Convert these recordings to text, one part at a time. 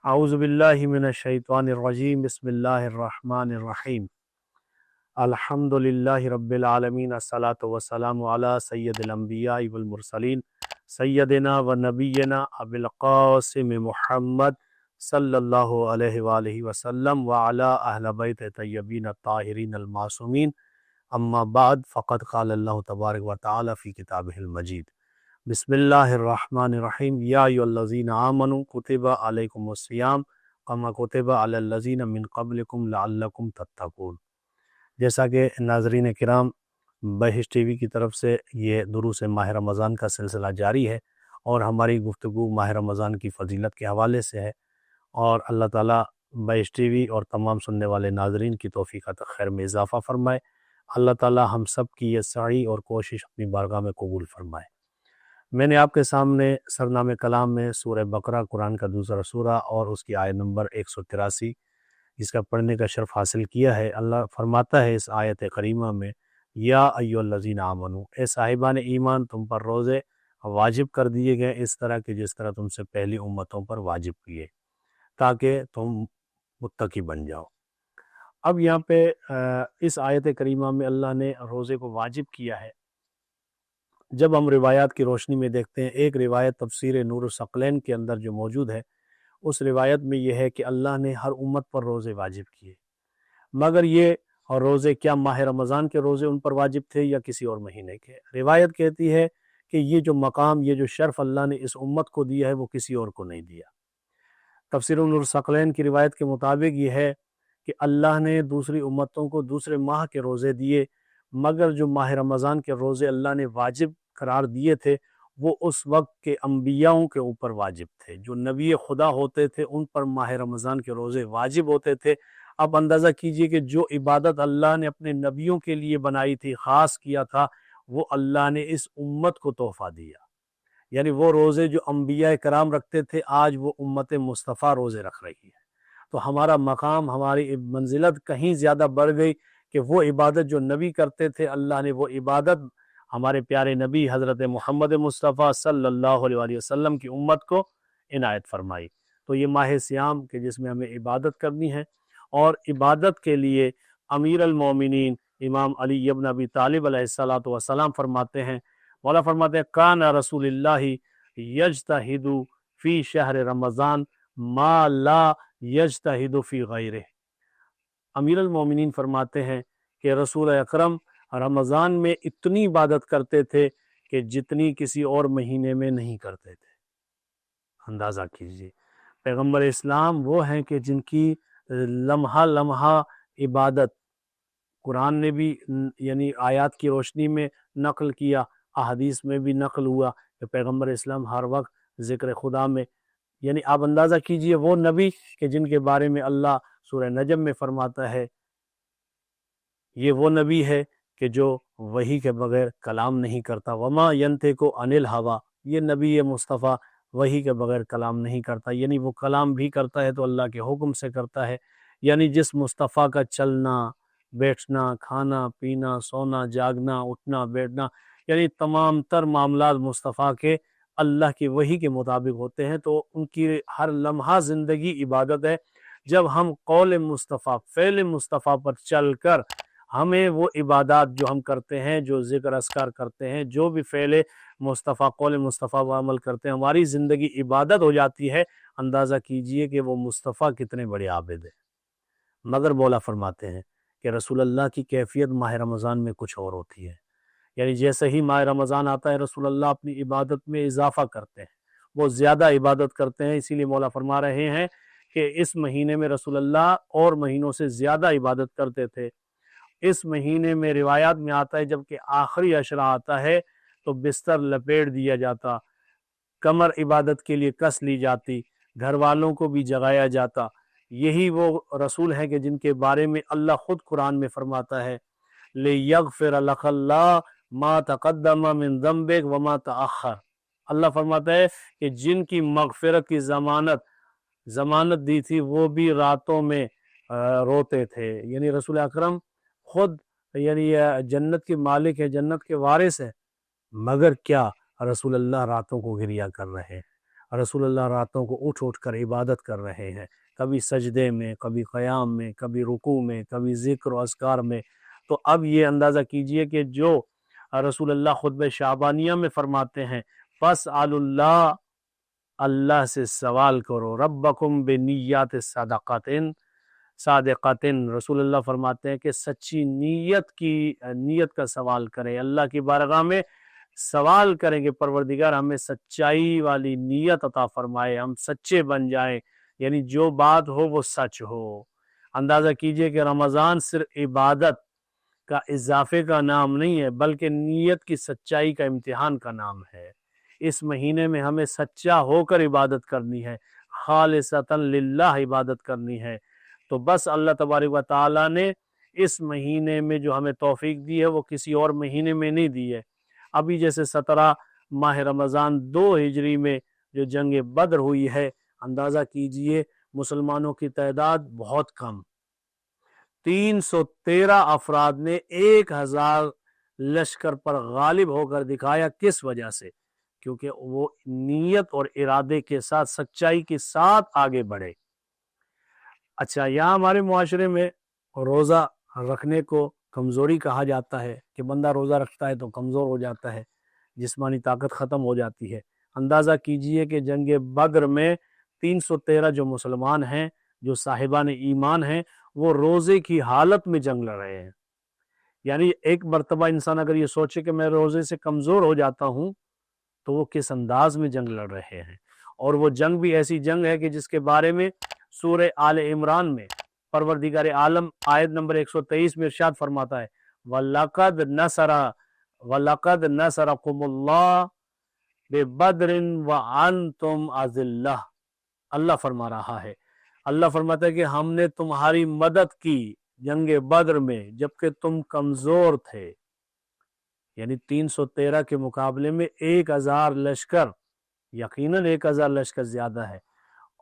اعوذ باللہ من الشیطان الرجیم بسم اللہ الرحمن الرحیم الحمد للہ رب العالمین الصلاۃ والسلام علی سید الانبیاء والمرسلین سیدنا و نبینا ابی القاسم محمد صلی اللہ علیہ وآلہ وسلم وعلی اہل بیت طیبین الطاہرین المعصومین اما بعد فقد قال اللہ تبارک و تعالی فی کتابہ المجید بسم اللہ الرحمن الرحیم یا ایھا الذین آمنوا کتب علیکم الصیام کما کتب علی الذین من قبلکم لعلکم تتقون۔ جیسا کہ ناظرین کرام بہشت ٹی وی کی طرف سے یہ دروس ماہ رمضان کا سلسلہ جاری ہے اور ہماری گفتگو ماہ رمضان کی فضیلت کے حوالے سے ہے، اور اللہ تعالیٰ بہشت ٹی وی اور تمام سننے والے ناظرین کی توفیقات خیر میں اضافہ فرمائے۔ اللہ تعالیٰ ہم سب کی یہ سعی اور کوشش اپنی بارگاہ میں قبول فرمائے۔ میں نے آپ کے سامنے سرنامہ کلام میں سورہ بقرہ قرآن کا دوسرا سورہ اور اس کی آیت نمبر 183 اس کا پڑھنے کا شرف حاصل کیا ہے۔ اللہ فرماتا ہے اس آیت کریمہ میں، یا ایھا الذین آمنو، اے صاحبان ایمان تم پر روزے واجب کر دیے گئے اس طرح کہ جس طرح تم سے پہلی امتوں پر واجب کیے تاکہ تم متقی بن جاؤ۔ اب یہاں پہ اس آیت کریمہ میں اللہ نے روزے کو واجب کیا ہے۔ جب ہم روایات کی روشنی میں دیکھتے ہیں، ایک روایت تفسیر نور الثقلین کے اندر جو موجود ہے، اس روایت میں یہ ہے کہ اللہ نے ہر امت پر روزے واجب کیے، مگر یہ روزے کیا ماہ رمضان کے روزے ان پر واجب تھے یا کسی اور مہینے کے؟ روایت کہتی ہے کہ یہ جو مقام، یہ جو شرف اللہ نے اس امت کو دیا ہے وہ کسی اور کو نہیں دیا۔ تفسیر نور الثقلین کی روایت کے مطابق یہ ہے کہ اللہ نے دوسری امتوں کو دوسرے ماہ کے روزے دیے، مگر جو ماہ رمضان کے روزے اللہ نے واجب قرار دیے تھے وہ اس وقت کے انبیاؤں کے اوپر واجب تھے۔ جو نبی خدا ہوتے تھے ان پر ماہ رمضان کے روزے واجب ہوتے تھے۔ اب اندازہ کیجئے کہ جو عبادت اللہ نے اپنے نبیوں کے لیے بنائی تھی، خاص کیا تھا، وہ اللہ نے اس امت کو تحفہ دیا۔ یعنی وہ روزے جو انبیاء کرام رکھتے تھے، آج وہ امت مصطفیٰ روزے رکھ رہی ہے۔ تو ہمارا مقام، ہماری منزلت کہیں زیادہ بڑھ گئی کہ وہ عبادت جو نبی کرتے تھے، اللہ نے وہ عبادت ہمارے پیارے نبی حضرت محمد مصطفیٰ صلی اللہ علیہ وآلہ وسلم کی امت کو عنایت فرمائی۔ تو یہ ماہ صیام کہ جس میں ہمیں عبادت کرنی ہے، اور عبادت کے لیے امیر المومنین امام علی ابن ابی طالب علیہ السلام فرماتے ہیں، مولا فرماتے ہیں کان رسول اللہ یجتہد فی شہر رمضان ما لا یجتہد فی غیرہ۔ امیر المومنین فرماتے ہیں کہ رسول اکرم رمضان میں اتنی عبادت کرتے تھے کہ جتنی کسی اور مہینے میں نہیں کرتے تھے۔ اندازہ کیجئے، پیغمبر اسلام وہ ہیں کہ جن کی لمحہ لمحہ عبادت قرآن نے بھی یعنی آیات کی روشنی میں نقل کیا، احادیث میں بھی نقل ہوا کہ پیغمبر اسلام ہر وقت ذکر خدا میں، یعنی آپ اندازہ کیجئے وہ نبی کہ جن کے بارے میں اللہ سورہ نجم میں فرماتا ہے، یہ وہ نبی ہے کہ جو وحی کے بغیر کلام نہیں کرتا، وما ینطق عن الہویٰ، یہ نبی مصطفیٰ وحی کے بغیر کلام نہیں کرتا، یعنی وہ کلام بھی کرتا ہے تو اللہ کے حکم سے کرتا ہے۔ یعنی جس مصطفیٰ کا چلنا، بیٹھنا، کھانا پینا، سونا جاگنا، اٹھنا بیٹھنا، یعنی تمام تر معاملات مصطفیٰ کے اللہ کی وحی کے مطابق ہوتے ہیں، تو ان کی ہر لمحہ زندگی عبادت ہے۔ جب ہم قول مصطفیٰ، فعل مصطفیٰ پر چل کر ہمیں وہ عبادات جو ہم کرتے ہیں، جو ذکر اذکار کرتے ہیں، جو بھی فعل مصطفیٰ، قول مصطفیٰ پر عمل کرتے ہیں، ہماری زندگی عبادت ہو جاتی ہے۔ اندازہ کیجئے کہ وہ مصطفیٰ کتنے بڑے عابد ہیں۔ مگر مولا فرماتے ہیں کہ رسول اللہ کی کیفیت ماہ رمضان میں کچھ اور ہوتی ہے۔ یعنی جیسے ہی ماہ رمضان آتا ہے، رسول اللہ اپنی عبادت میں اضافہ کرتے ہیں، وہ زیادہ عبادت کرتے ہیں۔ اسی لیے مولا فرما رہے ہیں کہ اس مہینے میں رسول اللہ اور مہینوں سے زیادہ عبادت کرتے تھے۔ اس مہینے میں روایات میں آتا ہے جب کہ آخری عشرہ آتا ہے تو بستر لپیٹ دیا جاتا، کمر عبادت کے لیے کس لی جاتی، گھر والوں کو بھی جگایا جاتا۔ یہی وہ رسول ہیں کہ جن کے بارے میں اللہ خود قرآن میں فرماتا ہے لِيَغْفِرَ لَكَ اللَّهُ مَا تَقَدَّمَ مِن ذَنبِكَ وَمَا تَأَخَّرَ۔ اللہ فرماتا ہے کہ جن کی مغفرت کی ضمانت دی تھی وہ بھی راتوں میں روتے تھے۔ یعنی رسول اکرم خود یعنی جنت کے مالک ہے، جنت کے وارث ہے، مگر کیا رسول اللہ راتوں کو گریہ کر رہے ہیں، رسول اللہ راتوں کو اٹھ اٹھ کر عبادت کر رہے ہیں، کبھی سجدے میں، کبھی قیام میں، کبھی رکوع میں، کبھی ذکر و اذکار میں۔ تو اب یہ اندازہ کیجئے کہ جو رسول اللہ خطبہ شعبانیہ میں فرماتے ہیں فَاسْأَلُوا اللَّهَ، اللہ سے سوال کرو، ربکم بنیات صادقاتن، رسول اللہ فرماتے ہیں کہ سچی نیت کا سوال کریں، اللہ کی بارگاہ میں سوال کریں کہ پروردگار ہمیں سچائی والی نیت عطا فرمائے، ہم سچے بن جائیں، یعنی جو بات ہو وہ سچ ہو۔ اندازہ کیجئے کہ رمضان صرف عبادت کا اضافے کا نام نہیں ہے، بلکہ نیت کی سچائی کا امتحان کا نام ہے۔ اس مہینے میں ہمیں سچا ہو کر عبادت کرنی ہے، خالصتاً للہ عبادت کرنی ہے۔ تو بس اللہ تبارک و تعالیٰ نے اس مہینے میں جو ہمیں توفیق دی ہے وہ کسی اور مہینے میں نہیں دی ہے۔ ابھی جیسے 17 ماہ رمضان 2 ہجری میں جو جنگ بدر ہوئی ہے، اندازہ کیجئے مسلمانوں کی تعداد بہت کم، 313 افراد نے 1000 لشکر پر غالب ہو کر دکھایا۔ کس وجہ سے؟ کیونکہ وہ نیت اور ارادے کے ساتھ، سچائی کے ساتھ آگے بڑھے۔ اچھا، یہاں ہمارے معاشرے میں روزہ رکھنے کو کمزوری کہا جاتا ہے کہ بندہ روزہ رکھتا ہے تو کمزور ہو جاتا ہے، جسمانی طاقت ختم ہو جاتی ہے۔ اندازہ کیجئے کہ جنگ بدر میں 313 جو مسلمان ہیں، جو صاحبان ایمان ہیں، وہ روزے کی حالت میں جنگ لڑ رہے ہیں۔ یعنی ایک مرتبہ انسان اگر یہ سوچے کہ میں روزے سے کمزور ہو جاتا ہوں تو وہ کس انداز میں جنگ لڑ رہے ہیں۔ اور وہ جنگ بھی ایسی جنگ ہے کہ جس کے بارے میں سورہ آل عمران میں پروردگار عالم آیت نمبر 123 میں ارشاد فرماتا ہے وَلَقَدْ نَصَرَكُمُ اللَّهُ بِبَدْرٍ وَأَنْتُمْ أَذِلَّةٌ۔ اللہ فرما رہا ہے، اللہ فرماتا ہے کہ ہم نے تمہاری مدد کی جنگ بدر میں جبکہ تم کمزور تھے۔ یعنی 313 کے مقابلے میں 1000 لشکر، یقیناً 1000 لشکر زیادہ ہے۔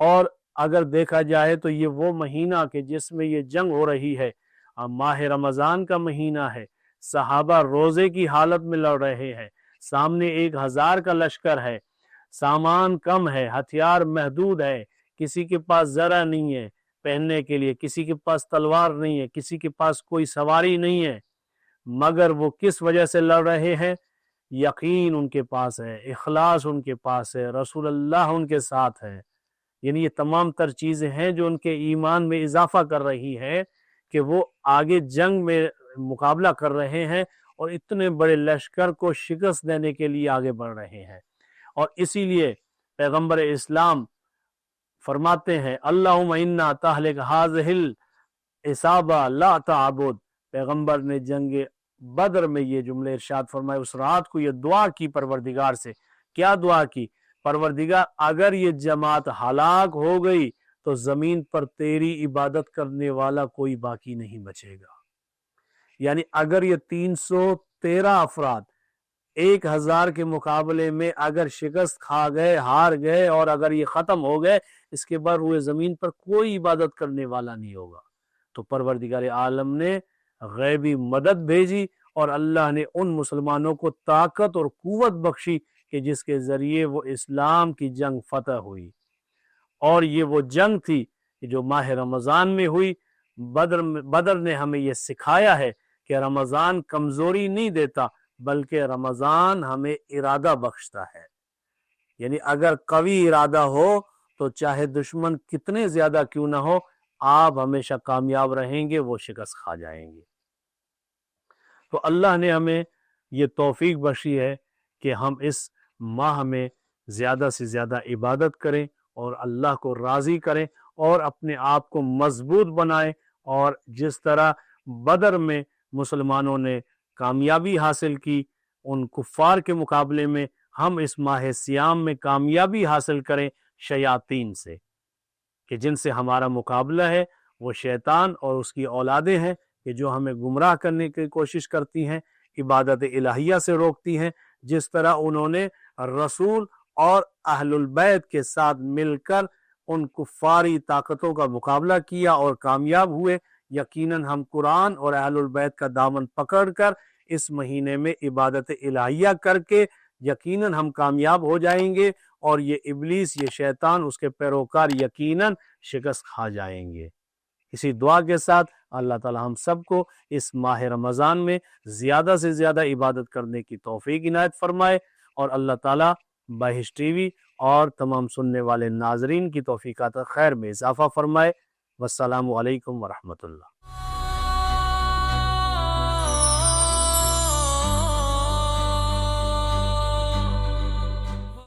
اور اگر دیکھا جائے تو یہ وہ مہینہ کہ جس میں یہ جنگ ہو رہی ہے، ماہ رمضان کا مہینہ ہے، صحابہ روزے کی حالت میں لڑ رہے ہیں، سامنے 1000 کا لشکر ہے، سامان کم ہے، ہتھیار محدود ہے، کسی کے پاس زرہ نہیں ہے پہننے کے لیے، کسی کے پاس تلوار نہیں ہے، کسی کے پاس کوئی سواری نہیں ہے، مگر وہ کس وجہ سے لڑ رہے ہیں؟ یقین ان کے پاس ہے، اخلاص ان کے پاس ہے، رسول اللہ ان کے ساتھ ہے۔ یعنی یہ تمام تر چیزیں ہیں جو ان کے ایمان میں اضافہ کر رہی ہے کہ وہ آگے جنگ میں مقابلہ کر رہے ہیں اور اتنے بڑے لشکر کو شکست دینے کے لیے آگے بڑھ رہے ہیں۔ اور اسی لیے پیغمبر اسلام فرماتے ہیں اللہم انا تہلک ھذہ العصابہ لا تعبد۔ پیغمبر نے جنگ بدر میں یہ جملے ارشاد فرمائے، اس رات کو یہ دعا کی پروردگار سے۔ کیا دعا کی؟ پروردگار اگر یہ جماعت ہلاک ہو گئی تو زمین پر تیری عبادت کرنے والا کوئی باقی نہیں بچے گا۔ یعنی اگر یہ 313 افراد 1000 کے مقابلے میں اگر شکست کھا گئے، ہار گئے اور اگر یہ ختم ہو گئے، اس کے بعد روئے زمین پر کوئی عبادت کرنے والا نہیں ہوگا۔ تو پروردگار عالم نے غیبی مدد بھیجی اور اللہ نے ان مسلمانوں کو طاقت اور قوت بخشی کہ جس کے ذریعے وہ اسلام کی جنگ فتح ہوئی۔ اور یہ وہ جنگ تھی جو ماہ رمضان میں ہوئی۔ بدر نے ہمیں یہ سکھایا ہے کہ رمضان کمزوری نہیں دیتا بلکہ رمضان ہمیں ارادہ بخشتا ہے۔ یعنی اگر قوی ارادہ ہو تو چاہے دشمن کتنے زیادہ کیوں نہ ہو، آپ ہمیشہ کامیاب رہیں گے، وہ شکست کھا جائیں گے۔ تو اللہ نے ہمیں یہ توفیق بخشی ہے کہ ہم اس ماہ میں زیادہ سے زیادہ عبادت کریں اور اللہ کو راضی کریں اور اپنے آپ کو مضبوط بنائیں، اور جس طرح بدر میں مسلمانوں نے کامیابی حاصل کی ان کفار کے مقابلے میں، ہم اس ماہ سیام میں کامیابی حاصل کریں شیاطین سے، کہ جن سے ہمارا مقابلہ ہے وہ شیطان اور اس کی اولادیں ہیں کہ جو ہمیں گمراہ کرنے کی کوشش کرتی ہیں، عبادت الہیہ سے روکتی ہیں۔ جس طرح انہوں نے رسول اور اہل البیت کے ساتھ مل کر ان کفاری طاقتوں کا مقابلہ کیا اور کامیاب ہوئے، یقیناً ہم قرآن اور اہل البیت کا دامن پکڑ کر اس مہینے میں عبادت الہیہ کر کے یقیناً ہم کامیاب ہو جائیں گے اور یہ ابلیس، یہ شیطان، اس کے پیروکار یقیناً شکست کھا جائیں گے۔ اسی دعا کے ساتھ اللہ تعالی ہم سب کو اس ماہ رمضان میں زیادہ سے زیادہ عبادت کرنے کی توفیق عنایت فرمائے، اور اللہ تعالی بہشت ٹی وی اور تمام سننے والے ناظرین کی توفیقات خیر میں اضافہ فرمائے۔ والسلام علیکم ورحمۃ اللہ۔